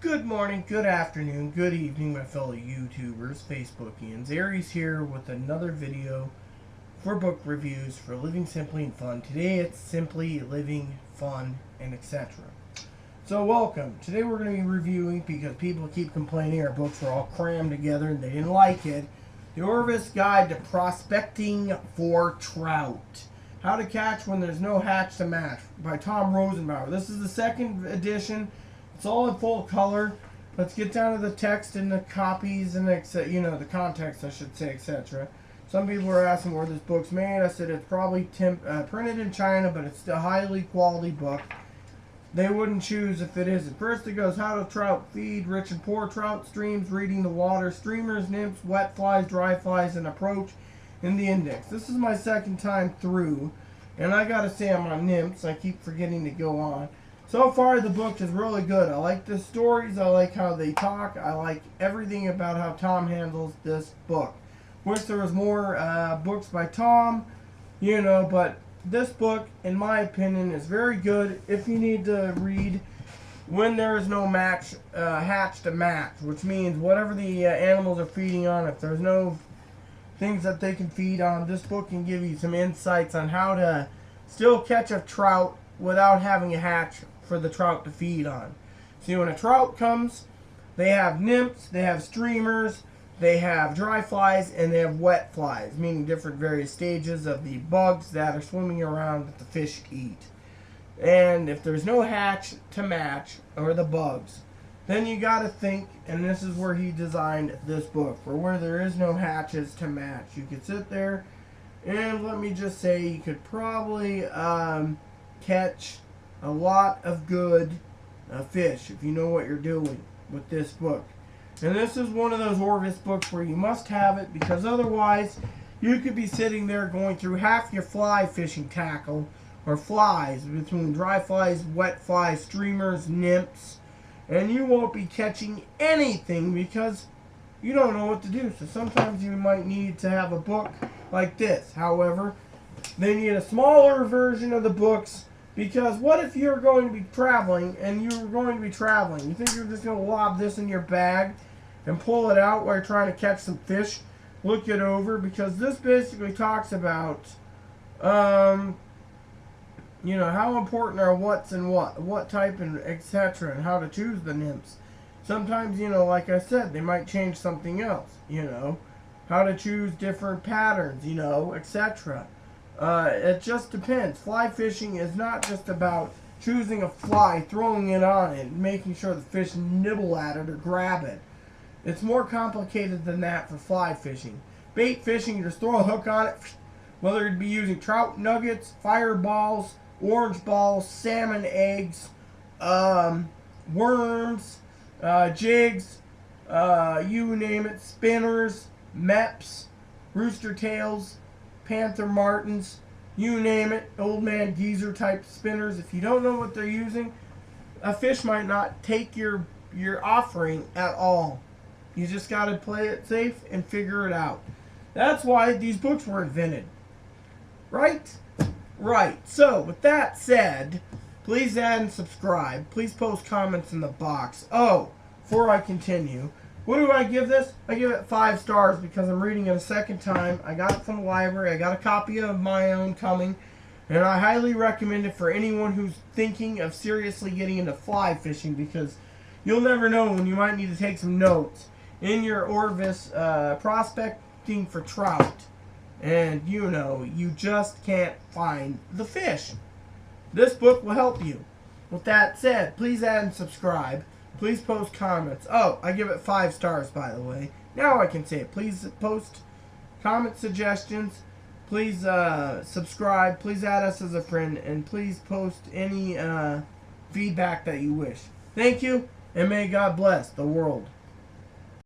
Good morning, good afternoon, good evening, my fellow YouTubers, Facebookians. Aries here with another video for book reviews for Living Simply and Fun. Today it's Simply Living Fun and etc. So welcome. Today we're going to be reviewing, because people keep complaining our books were all crammed together and they didn't like it, The Orvis Guide to Prospecting for Trout. How to Catch When There's No Hatch to Match by Tom Rosenbauer. This is the second edition. It's all in full color. Let's get down to the text and the copies and the context, I should say, etc. Some people are asking where this book's made. I said it's probably printed in China, but it's a highly quality book. They wouldn't choose if it isn't. First it goes how to trout feed, rich and poor trout streams, reading the water, streamers, nymphs, wet flies, dry flies, and approach in the index. This is my second time through, and I gotta say I'm on nymphs. I keep forgetting to go on. So far, the book is really good. I like the stories. I like how they talk. I like everything about how Tom handles this book. Wish there was more books by Tom, but this book, in my opinion, is very good if you need to read when there is no hatch to match, which means whatever the animals are feeding on, if there's no things that they can feed on, this book can give you some insights on how to still catch a trout without having a hatch for the trout to feed on. See, when a trout comes, they have nymphs, they have streamers, they have dry flies, and they have wet flies, meaning different various stages of the bugs that are swimming around that the fish eat. And if there's no hatch to match, or the bugs, then you got to think, and this is where he designed this book, for where there is no hatches to match. You could sit there, and let me just say, you could probably catch a lot of good fish if you know what you're doing with this book. And this is one of those Orvis books where you must have it, because otherwise you could be sitting there going through half your fly fishing tackle, or flies, between dry flies, wet flies, streamers, nymphs, and you won't be catching anything because you don't know what to do. So sometimes you might need to have a book like this. However, they need a smaller version of the books, because what if you're going to be traveling, and you think you're just going to lob this in your bag and pull it out while you're trying to catch some fish? Look it over, because this basically talks about how important are what's and what type and etc., and how to choose the nymphs. Sometimes, like I said, they might change something else, how to choose different patterns, etc. It just depends. Fly fishing is not just about choosing a fly, throwing it on it, and making sure the fish nibble at it or grab it. It's more complicated than that for fly fishing. Bait fishing, you just throw a hook on it, whether it be using trout nuggets, fireballs, orange balls, salmon eggs, worms, jigs, you name it, spinners, meps, rooster tails, panther martins, you name it, old man geezer type spinners. If you don't know what they're using, a fish might not take your offering at all. You just got to play it safe and figure it out. That's why these books were invented. Right? Right. So, with that said, please add and subscribe. Please post comments in the box. Oh, before I continue, what do I give this? I give it 5 stars because I'm reading it a second time. I got it from the library. I got a copy of my own coming. And I highly recommend it for anyone who's thinking of seriously getting into fly fishing, because you'll never know when you might need to take some notes in your Orvis prospecting for trout. And you just can't find the fish. This book will help you. With that said, please add and subscribe. Please post comments. Oh, I give it 5 stars, by the way. Now I can say it. Please post comment suggestions. Please subscribe. Please add us as a friend. And please post any feedback that you wish. Thank you, and may God bless the world.